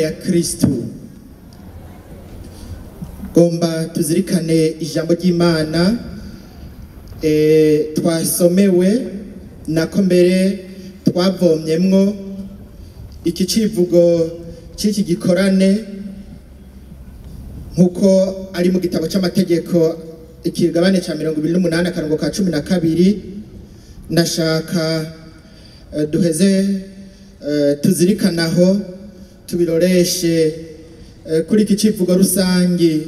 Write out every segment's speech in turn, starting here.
ya Kristu. Gomba tuzirikane ijambo ry'Imana twasomewe nako mbere twavomyemwo iki civugo c'iki gikorane nkuko ari mu gitabo c'amategeko ikigabane ca 28 akarongo ka 12. Ndashaka duheze tuzirikanaho tubiroreshe kuri iki civugo rusangi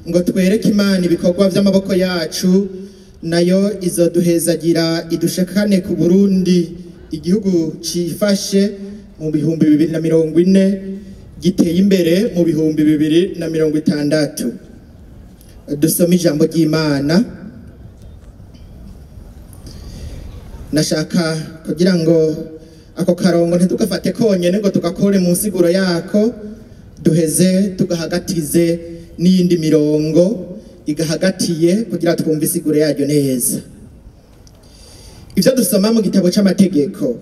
ngo twereke Imana ibikorwa vy'amaboko yacu, nayo izoduhezagira idushakane ku Burundi, igihugu cifashe mu 2040 giteye imbere mu 2060. Dusome ijambo ry'Imana. Nashaka kugira ngo ako karongo ntitugafate konyene ngo tugakore mu nsiguro yako, duheze tugahagatize n'iyindi mirongo igahagatiye kugira twumve isiguro yaryo neza. Ivyo dusoma mu gitabo c'amategeko,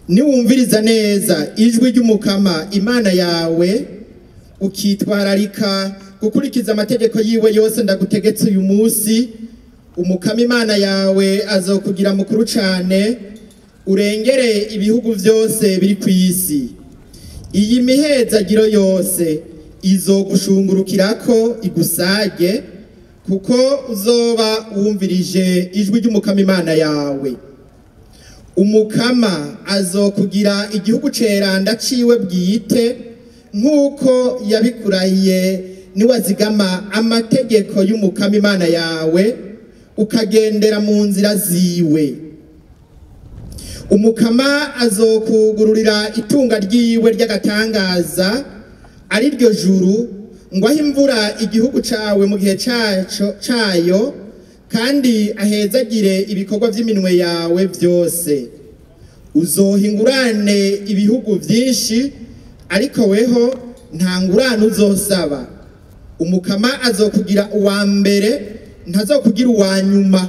niwumviriza neza ijwi ry'Umukama Imana yawe ukitwararika gukurikiza amategeko yiwe yose ndagutegetse uyu munsi, Umukama Imana yawe azokugira mukuru cane, urengere ibihugu vyose biri kw'isi. Iyi mihezagiro yose izogushungurukirako igusage, kuko uzoba wumvirije ijwi ry'Umukama Imana yawe. Umukama azokugira igihugu ceranda ciwe bwite, nkuko yabikurahiye niwazigama amategeko y'Umukama Imana yawe ukagendera mu nzira ziwe. Umukama azokugururira itunga ryiwe ry'agatangaza ari ryo juru, ngo ahe imvura igihugu cawe mu gihe cayo, kandi ahezagire ibikorwa vy'iminwe yawe vyose. Uzoha ingurane ibihugu vyinshi, ariko weho nta ngurane uzosaba. Umukama azokugira uwa mbere, ntazokugira uwa nyuma.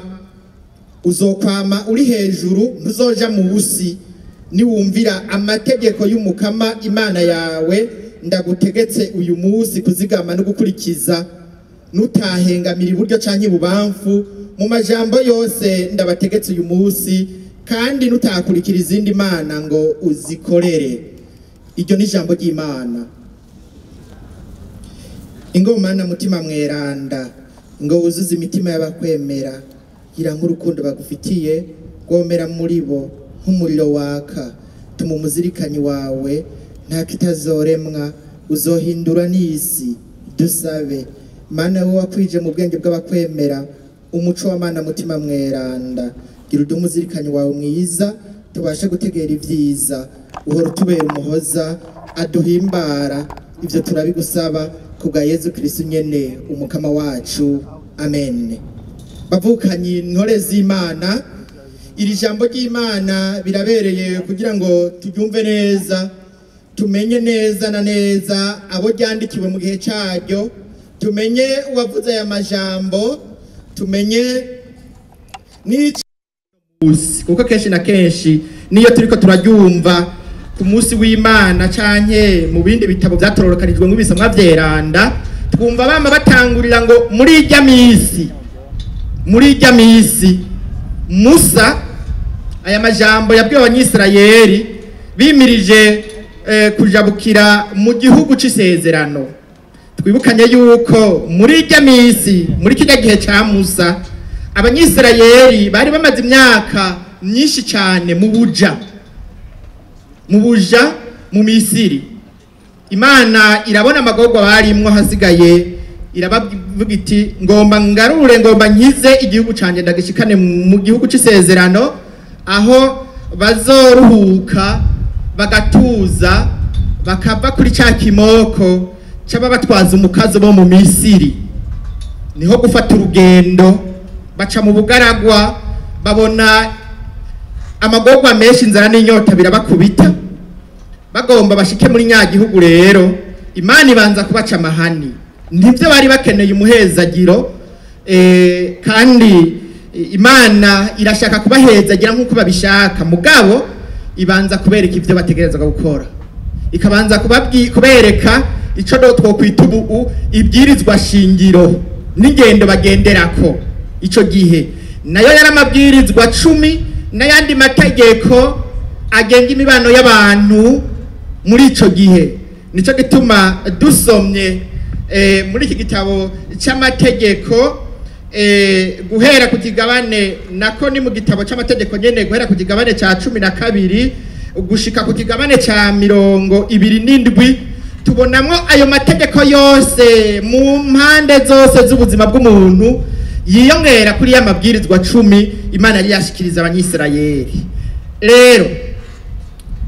Uzokwama uri hejuru, ntuzoja mu busi, niwumvira amategeko y'Umukama Imana yawe ndagutegetse uyu munsi kuzigama no gukurikiza, nutahengamira iburyo canke ibubamfu mu majambo yose ndabategetse uyu munsi, kandi nutakurikira izindi mana ngo uzikorere. Iryo ni ijambo ry'Imana. Ingomana mutima mweranda, ngo wuzuze imitima y'abakwemera, gira nk'urukundo bagufitiye rwomera muri bo nk'umuriro waka. Tuma umuzirikanyi wawe nta kitazoremwa, uzohindura n'isi. Dusabe. Mana wowe wakwije mu bwenge bw'abakwemera umuco w'Amana mutima mweranda, gira uduhe umuzirikanyi wawe mwiza, tubashe gutegera ivyiza, uhora utubera umuhoza aduhimbara. Ivyo turabigusaba kubwa Yezu Kristo nyene Umukama wacu, amen. Bavukanyi ntore z'Imana, iri jambo ry'Imana birabereye kugira ngo turyumve neza, tumenye neza na neza abo ryandikiwe mu gihe caryo, tumenye uwavuze aya majambo, tumenye n'iki, kuko kenshi na kenshi niyo turiko turaryumva ku munsi w'Imana canke mu bindi bitabo vyatororokanijwe nk'ibisomwa vyeranda, twumva bama batangurira ngo muri irya misi Musa aya majambo yabwiwe Abanyisirayeli bimirije kujabukira mu gihugu c'isezerano. Twibukanye yuko muri irya misi, muri kirya gihe ca Musa, Abanyisirayeli bari bamaze imyaka myinshi cyane mu buja mu Misiri. Imana irabona amagorwa barimwo, hasigaye irabavuga iti ngomba ngarure, ngomba nkize igihugu canje ndagishikane mu gihugu c'isezerano, aho bazoruhuka bagatuza, bakava kuri ca kimoko c'ababatwaza umukazo bo mu Misiri. Niho gufata urugendo, baca mu bugaragwa, babona amagorwa menshi, inzara n'inyota birabakubita, bagomba bashike muri nya gihugu. Rero Imana ibanza kubaca amahani, ntivyo bari bakeneye umuhezagiro, kandi Imana irashaka kubahezagira nk'uko babishaka, mugabo ibanza kubereka ivyo bategerezwa gukora. ikabanza kubereka ico twokwita ubu ibwirizwa shingiro n'ingendo bagenderako. Ico gihe nayo yari amabwirizwa 10 n'ayandi mategeko agenga imibano y'abantu muri ico gihe. Nico gituma dusomye muri iki gitabo c'amategeko guhera ku kigabane nako ni mu gitabo c'amategeko nyene guhera ku kigabane ca 12 gushika ku kigabane ca 27 tubonamwo ayo mategeko yose mu mpande zose z'ubuzima bw'umuntu yiyongera kuri ya mabwirizwa 10 Imana yari yashikiriza abanyisirayeli. Rero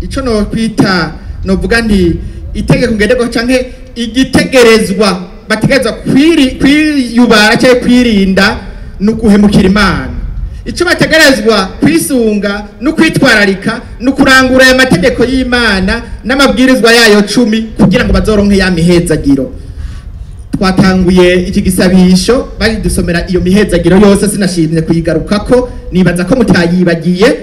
ico no kwita no vuga nti itegeko ngendeko canke igitegerezwa bategezwa kwiyubara cyangwa kwirinda nuguhemukira Imana. Ico bategerezwa kwisunga no kwitwararika no kurangura aya mategeko y'Imana n'amabwirizwa yayo 10 kugira ngo bazoronke ya mihezagiro. Twatanguye iki gisabisho bari dusomera iyo mihezagiro yose, sinashimye kuyigarukako, nibaza ko mutayibagiye.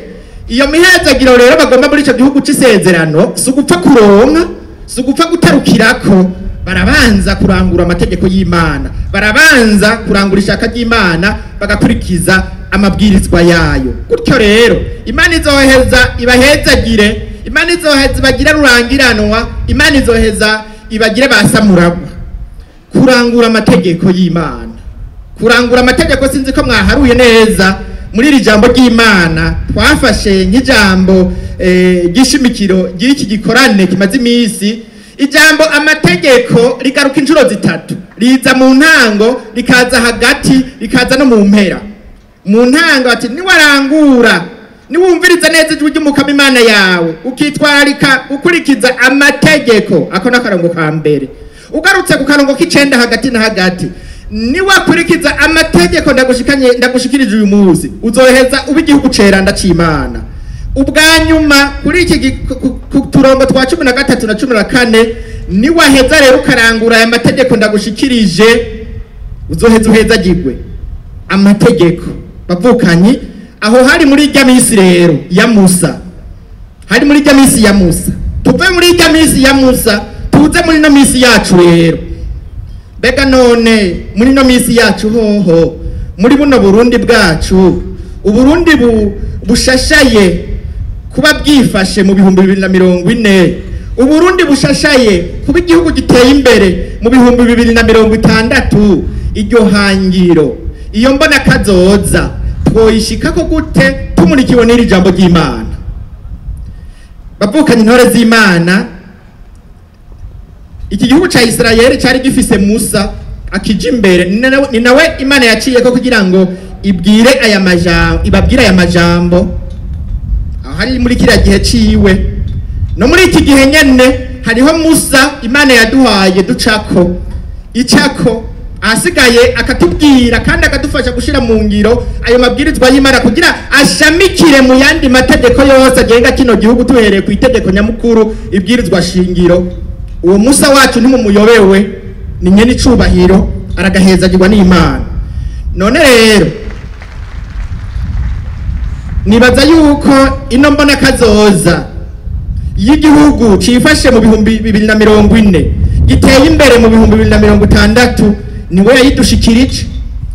Iyo mihezagiro rero bagomba muri ico gihugu c'isezerano sugupfa kuronka, sugupfa gutarukirako, barabanza kurangura amategeko y'Imana, barabanza kurangura ishaka ry'Imana, bagakurikiza amabwirizwa yayo. Gutyo rero Imana izoheza ibahezagire, Imana izoheza ibagire rurangiranwa, Imana izoheza ibagire basamuragwa. Kurangura amategeko y'Imana, kurangura amategeko sinzi ko mwaharuye neza muri iri jambo ry'Imana twafashe nk'ijambo gishimikiro ry'iki gikorane kimaze imisi. Ijambo amategeko rigaruka inshuro 3, riza mu ntango, rikaza hagati, rikaza no mu mpera. Mu ntango ati niwarangura, niwumviriza neza ijwi ry'Umukama Imana yawe, ukitwararika ukurikiza amategeko, ako nakarongo ka mbere. Ugarutse ku karongo k'icenda hagati na hagati, niwakurikiza amategeko ndagushikirije uyu munsi, uzoheza uba igihugu ceranda c'Imana. Ubwa nyuma kuri iki turongo twa 13 na 14 niwaheza rero ukarangura aya mategeko ndagushikirije, uzoheza uhezagirwe. Amategeko bavukanyi aho hari muri irya misi rero ya Musa, hari muri irya misi ya Musa, tuve muri irya misi ya Musa tuze muri no misi yacu rero. Bega none muri no misi yacu hoho, muri buno Burundi bwacu, Uburundi bushashaye kuba bwifashe mu 2040, Uburundi bushashaye kuba igihugu giteye imbere mu 2060, iryo hangiro iyo mbona kazoza twoyishikako gute tumurikiwe n'iri jambo ry'Imana. Bavukanye intore z'Imana, iki gihugu ca Israeli cyari gifise Musa akija imbere, ni nawe Imana yaciye ko kugira ngo ibabwire aya majambo hari muri kiriya gihe ciwe. No muri iki gihe nyene hariho Musa Imana yaduhaye ducako icako, asigaye akatubwira kandi akadufasha gushira mu ngiro ayo mabwirizwa y'Imana kugira ashamikire mu yandi mategeko yose agenga kino gihugu, tuhereye ku itegeko nyamukuru ibwirizwa shingiro. Uwo Musa wacu ntimumuyobewe, ni nyene icubahiro, aragahezagirwa n'Imana. None rero nibaza yuko ino mbona kazoza y'igihugu cifashe mu 2040 giteye imbere mu 2060 niwe yayidushikirije.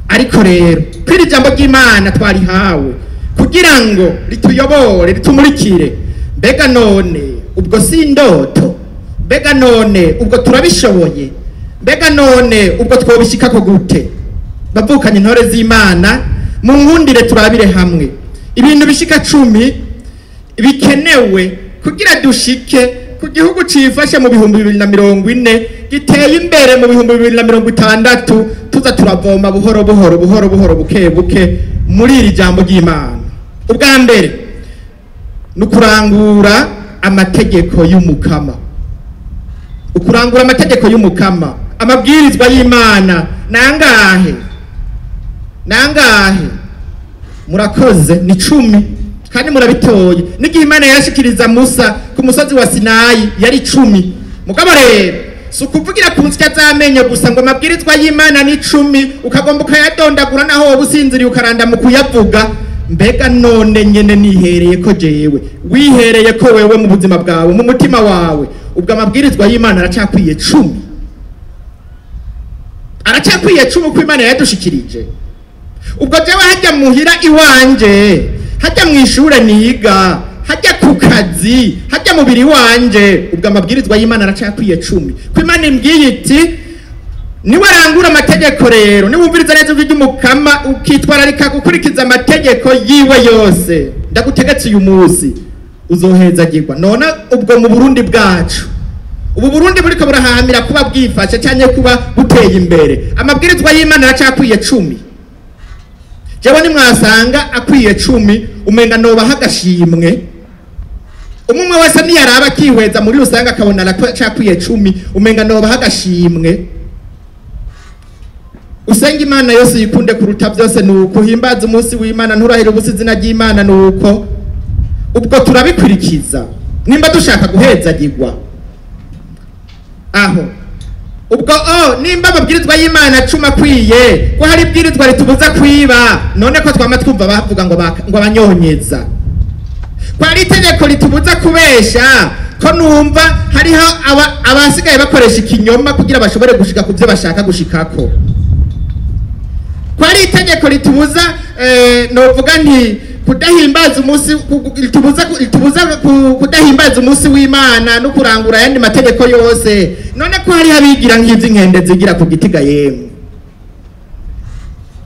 Ariko rero kwiri jambo ry'Imana twarihawe kugira ngo rituyobore, ritumurikire. Mbega none ubwo si indoto? Mbega none ubwo turabishoboye? Mbega none ubwo twobishikako gute? Bavukanye intore z'Imana, mu nkundire turabire hamwe ibintu bishika 10 bikenewe kugira dushike ku gihugu cifashe mu 2040 giteye imbere mu 2060, tuza turavoma buhoro buhoro buke buke muri iri jambo ry'Imana. Ubwa mbere nukurangura amategeko y'Umukama, ukurangura amategeko y'Umukama. Amabwirizwa y'Imana nangahe murakoze? Ni 10 kandi murabitoye. N'igihe Imana yashikiriza Musa ku musozi wa Sinayi yari 10. Mugabo rero sukuvugira ku nsya zamenye gusa ngo amabwirizwa y'Imana ni 10 ukagomba ukayadondagura naho wowe usinziriye ukaranda mu kuyavuga. Mbega none nyene nihereye ko jewe, wihereye ko wewe mu buzima bwawe, mu mutima wawe ubwo amabwirizwa y'Imana aracakwiye 10 aracakwiye 10 ko Imana yadushikirije. Ubwo jewe hajya muhira iwanje, hajya mu ishure niga, hajya ku kazi, hajya mubiri wanje, ubwo amabwirizwa y'Imana aracakwiye 10 ko Imana imbwiye iti niwe arangura amategeko rero niwumviriza neza ujye umukama ukitwararika gukurikiza amategeko yiwe yose ndagutegetse uyu munsi uzohezagirwa. None ubwo mu Burundi bwacu, ubu Burundi buriko burahamira kuba bwifashe cyane kuba buteye imbere, amabwirizwa y'Imana aracakwiye 10. Jewe ni mwasanga akwiye 10 umenga noba hagashimwe, umwe wese ni yaraba kihweza muri rusanga akabona aracakwiye 10 umenga noba hagashimwe. Usenga Imana yose yikunde kuruta byose, nuko himbaza umunsi w'Imana nturahira ubusa izina ry'Imana, nuko ubwo turabikurikiza nimba dushaka guhezagirwa aho. Ubwo nimba amabwirizwa y'Imana 10 akwiye ko hari ibwirizwa ritubuza kwiba, none ko twama twumva bavuga ngo abanyonyeza, ko hari itegeko ritubuza kubesha, ko numva hariho abasigaye bakoresha ikinyoma kugira bashobore gushika ku byo bashaka gushikako, ko hari itegeko ritubuza novuga nti kudahimbaza umunsi ritubuza kudahimbaza umunsi w'Imana no kurangura yandi mategeko yose. None ko hari abigira nk'ivy'inkende zigira ku gitiga yemwe,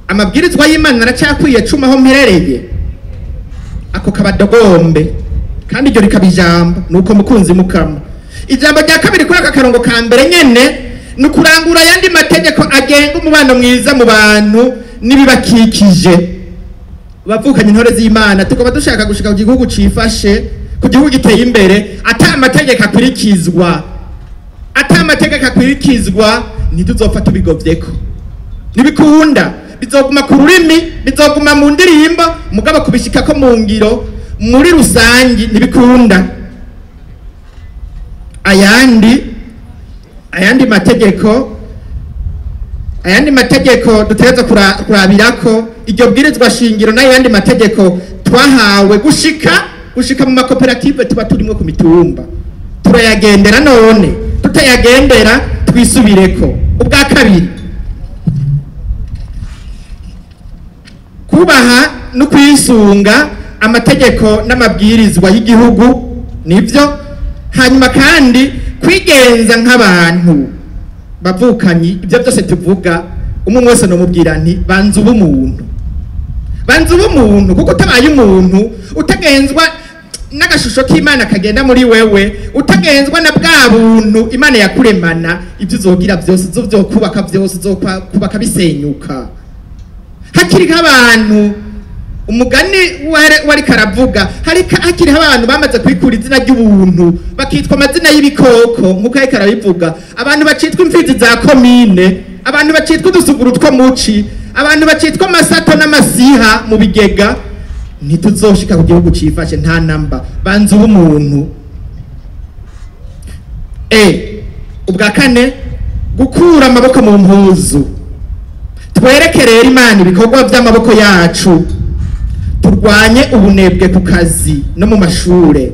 amabwirizwa y'Imana aracakwiye 10 aho mperereye, ako kabadogombe kandi iryo rikabijambo nuko mukunzi mukama. Ijambo rya kabiri kuri aka karongo ka mbere nyene nukurangura yandi mategeko agenga umubano mwiza mu bantu nibibakikije. Bavukanye intore z'Imana tukaba dushaka gushika ku gihugu cifashe, ku gihugu giteye imbere, ata amategeko akurikizwa ntituzofata ubigovyeko. Nibikunda bizoguma ku rurimi, bizoguma mu ndirimbo, mugabo kubishikako mu ngiro muri rusangi ntibikunda. ayandi mategeko dutegerezwa kurabirako, iryo bwirizwa shingiro n'ayandi mategeko twahawe gushika mu makoperative tuba turimo ku mitumba, turayagendera. None tutayagendera twisubireko. Ubwa kabiri, kubaha no kwisunga amategeko n'amabwirizwa y'igihugu nivyo. Hanyuma kandi kwigenza nk'abantu bavukanyi. Ibyo byose tuvuga umwe wese no mubwira nti banza ubumuntu, kuko utabaye umuntu utagenzwa n'agashusho k'Imana kagenda muri wewe, utagenzwa na bwa buntu Imana yakuremana, ibyo uzogira byose zo kubaka byose zo kubaka bisenyuka. Hakiri nk'abantu umugani wari karavuga, hakiri abantu bamaze kwikura izina ry'ubuntu bakitwa amazina y'ibikoko nkuko ari karabivuga. Abantu bacitwa imfizi za komine, abantu bacitwa udusuguru two muci, abantu bacitwa amasato n'amasiha mu bigega. Ntituzoshika ku gihugu cifashe nta namba. Banza ubumuntu. Ubwa kane, gukura amaboko mu mpuzu. Twerekerera Imana ibikorwa by'amaboko yacu, turwanye ubunebwe ku kazi no mu mashure,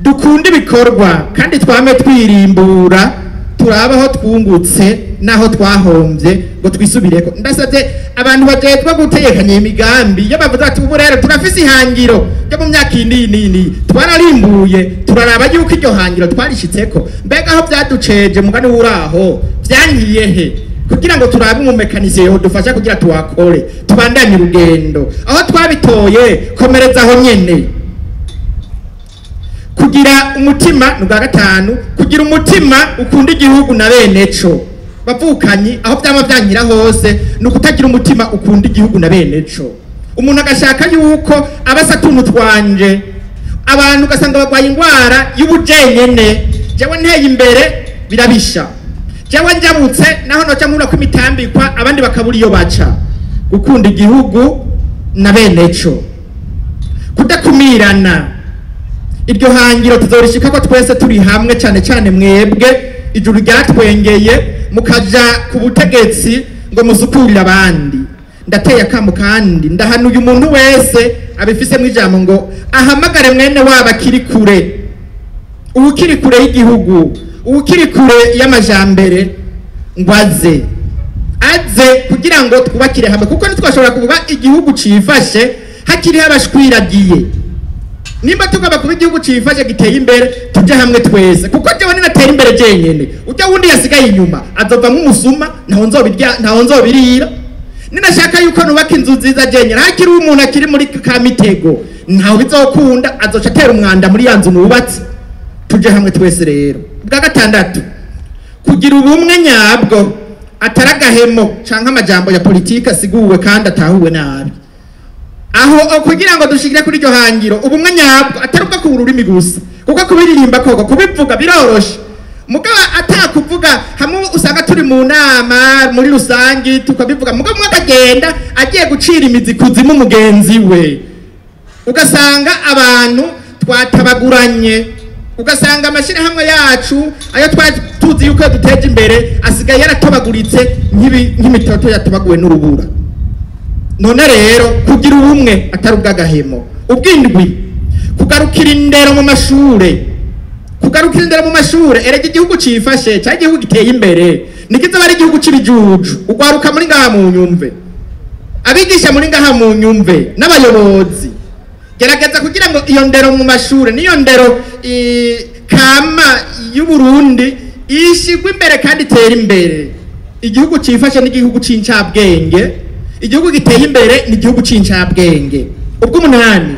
dukunda ibikorwa kandi twame twirimbura, turabaho twungutse naho twahombye ngo twisubireko. Ndasavye abantu bajetwa gutegekanya imigambi iyo bavuga ati ubu rero turafise ihangiro ryo mu myaka nini twararimbuye, turaraba yuko iryo hangiro twarishitseko, mbega aho byaduceje mugani uraho byankiye he, kugira ngo turabe umumekanisiye yodufasha kugira tuwakore tubandanye urugendo. Aho twabitoye komereza aho nyene. Kugira umutima n'ubwa gatanu, kugira umutima ukunda igihugu na beneco. Bavukanyi aho byama byankira hose nukutagira umutima ukunda igihugu na beneco. Umuntu agashaka yuko abasatuntu twanje, abantu gasanga bagwaye ingwara y'ubujenyene, jewe nteye imbere birabisha, jewe njabutse naho noca nkura ko imitambikwa abandi bakabura iyo baca. Gukunda igihugu na beneco, kudakumirana. Iryo hangiro tuzorishika ko twese turi hamwe, cyane cyane mwebwe ijuru ryatwengeye mukaja ku butegetsi ngo musukurire abandi. Ndateye akamo kandi ndahanuye umuntu wese abifise mu ijambo ngo ahamagare mwene waba kiri kure, ubukiri kure y'igihugu, ubukiri kure y'amajambere ngo aze kugira ngo twubakire hamwe, kuko ntitwashobora kuba igihugu cifashe hakiriho abashwiragiye. Nimba tugomba kuba igihugu cifashe giteye imbere, tuje hamwe twese, kuko jewe ninatera imbere jenyene, ujya wundi yasigaye inyuma azova nk'umusuma, ntaho nzobirira. Ninashaka yuko nubaka inzu nziza jenyene, hakiri umuntu akiri muri ka mitego, ntaho bizokunda, azoca atera umwanda muri ya nzu nubatse. Tuje hamwe twese rero. Bwa gatandatu, kugira ubumwe nyabwo atari agahemo canke amajambo ya politike asiguwe kandi atahuwe nabi. Aho kugira ngo dushikire kuri iryo hangiro, ubumwe nyabwo atari ubwo ku rurimi gusa, kuko kubiririmba koko kubivuga biroroshe, mugabo atakuvuga hamwe usanga turi mu nama muri rusangi tukabivuga, mugabo umwe akagenda agiye gucira imizi kuzimu mugenzi we, ugasanga abantu twatabaguranye, ugasanga amashirahamwe yacu ayo tuzi yuko duteje imbere asigaye yaratobaguritse nk'imitoto yatobaguwe n'urubura. None rero kugira ubumwe atari ubw'agahemo. Ubwindwi, kugarukira indero mu mashure, erega igihugu cifashe cyangwa igihugu giteye imbere nikiza bari igihugu c'ibijuju. Ugwaruka muri ngaha mu nyumve, abigisha muri ngaha mu nyumve, n'abayobozi, gerageza kugira ngo iyo ndero mu mashure niyo ndero kama y'u Burundi ishigwe imbere kandi itera imbere. Igihugu cifashe n'igihugu c'incabwenge, igihugu giteye imbere n'igihugu c'incabwenge. Ubw'umunani,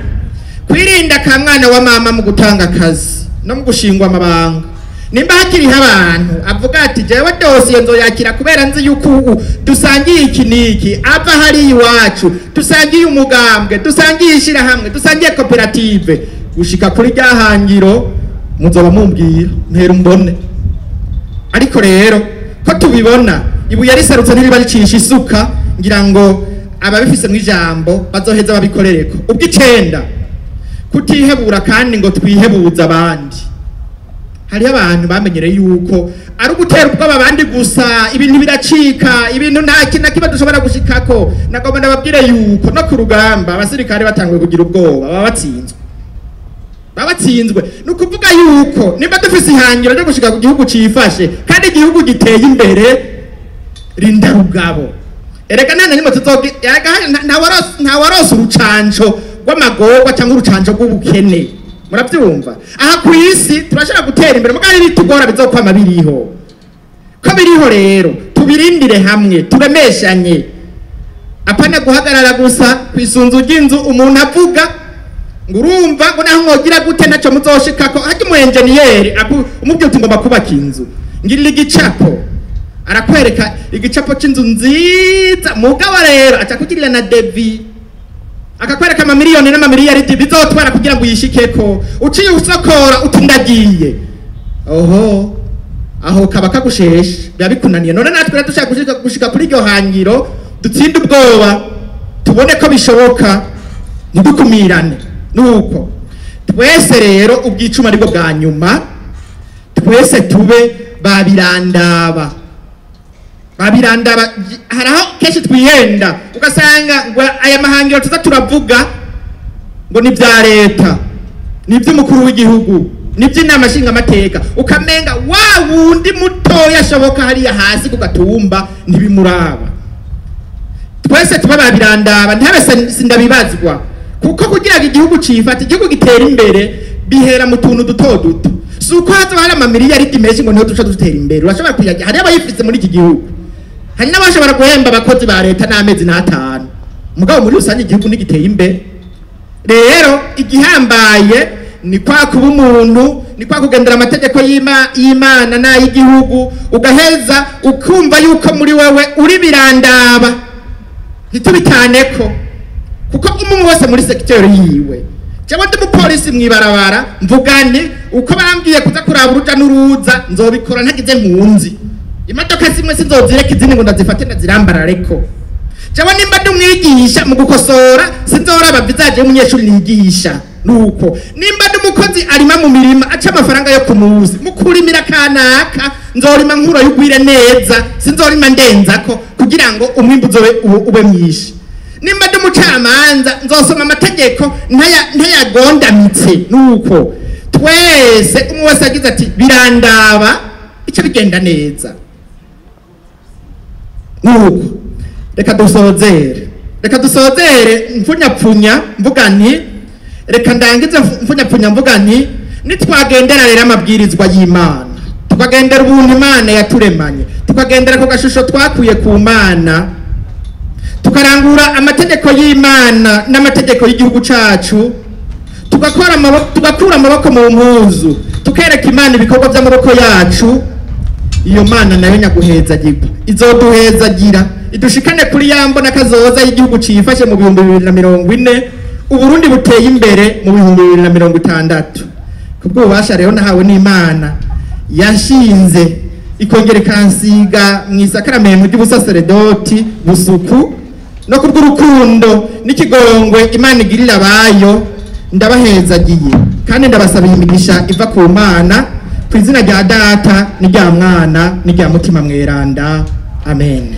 kwirinda ka mwana wa mama mu gutanga akazi no mu gushingwa amabanga. Nimba hakiriho abantu avuga ati jewe dosiye nzoyakira kubera nzi yuko dusangiye iki niki, ava hari iwacu, dusangiye umugambwe, dusangiye ishirahamwe, dusangiye koperative, gushika kuri rya hangiro muzoba mumbwira mpera mbone. Ariko rero ko tubibona ibuye riserutse ntiriba ricisha isuka, ngira ngo ababifise mu ijambo bazoheza babikorereko. Ubw'icenda, kutihebura kandi ngo twihebuza abandi. Hari abantu bamenyereye yuko ari ugutera ubwoba abandi gusa, ibintu biracika, ibintu nta kintu na kimwe dushobora gushikako. Nagomba ndababwire yuko no ku rugamba abasirikare batanguye kugira ubwoba, baba batsinzwe. Nukuvuga yuko nimba dufise ihangiro ryo gushika ku gihugu cifashe kandi igihugu giteye imbere, rinda rugabo. Erega nana nyuma nta warose urucanco rw'amagorwa cyangwa urucanco rw'ubukene. Murabyumva? Aha ku isi turashaka gutera imbere, mugari bitugora bizokwama biriho. Ko biriho rero tubirindire hamwe, turemeshanye. Apana guhagarara gusa kwisunzu ry'inzu umuntu avuga ngo urumva ngo naho mwogira gute naco muzoshikako. Haki mu engineer umubyo tugomba kubaka inzu, ngirira igicapo, arakwereka igicapo c'inzu nziza, mugabo rero atakugirira na devi, akakwereka amamiliyoni n'amamiliyaridi bizotwara kugira ngo yishikeko. Uciye usokora utindagiye, oho aho kaba kagusheshe, byabikunaniye. None natwe dushaka gushika kuri iryo hangiro, dutsinde ubwoba, tubone ko bishoboka, ntidukumirane. Nuko twese rero ubwicuma aribwo bwa nyuma, twese tube babirandaba. Haraho kenshi twihenda, ugasanga ngo aya mahangiro tuza turavuga ngo ni bya leta, ni by'umukuru w'igihugu, ni by'inama nshingamateka, ukamenga wa wundi mutoya ashoboka hariya hasi ku gatumba ntibimuraba. Twese tuba babirandaba, ntabe sindabibazwa, kuko kugira ngo igihugu cifate, igihugu gitera imbere bihera mu tuntu duto duto. Suko hazo hari amamiliyaridi menshi ngo niho duca dutera imbere. Urashobora kuyagira, hari abayifise muri iki gihugu, hari n'abashobora guhemba abakozi ba leta n'amezi n'atanu, mugabo muri rusange igihugu nigiteye imbere. Rero igihambaye ni kwa kuba umuntu, ni kwa kugendera amategeko y'Imana n'ay'igihugu, ugaheza ukumva yuko muri wewe uri birandaba, ntitubitaneko, kuko umuntu wese muri secteur yiwe. Jewe ndi umupolisi mwibarabara, mvugane uko bambwiye kuza kuraba uruja n'uruza, nzobikora ntagize mpunzi. Imodoka zimwe sinzozireka izindi ngo ndazifate ndazirambarareko. Jewe nimba ndi umwigisha mu gukosora, sinzoraba bizaje umunyeshuri nigisha. Nuko nimba ndi umukozi arima mu mirima aca amafaranga yo kumuzi, mukurimira kanaka nzorima nkuro yugwire neza, sinzorima ndenzako kugira ngo umwimbuzo ube mwishi. Nimba ndi umucamanza nzosoma amategeko ntayagondamitse. Nuko twese umwe wese agize ati birandaba icyo bigenda neza nuko reka dusozere mfunyapfunya mvuga nti reka ndangize mfunyapfunya mvuga nti nitwagendera rero amabwirizwa y'Imana tukagendera ubuntu Imana yaturemanye tukagendera ku gashusho twakuye ku Mana tukarangura amategeko y'Imana n'amategeko y'igihugu cacu tugakura amaboko mu mpuzu tukereka Imana ibikorwa by'amaboko yacu iyo Mana nayo nyaguhezagirwa izoduhezagira idushikane kuri yambo n'akazoza y'igihugu cifashe mu 2040 Uburundi buteye imbere mu 2060 kubwo ubasha rero nahawe n'Imana yashinze ikongera ikansiga mu isakaramentu ry'ubusaseredoti busuku no kubw'urukundo n'ikigongwe Imana igirira abayo ndabahezagiye kandi ndabasabiye imigisha iva ku Mana ku izina rya Data n'irya Mwana n'irya Mutima Mweranda amen.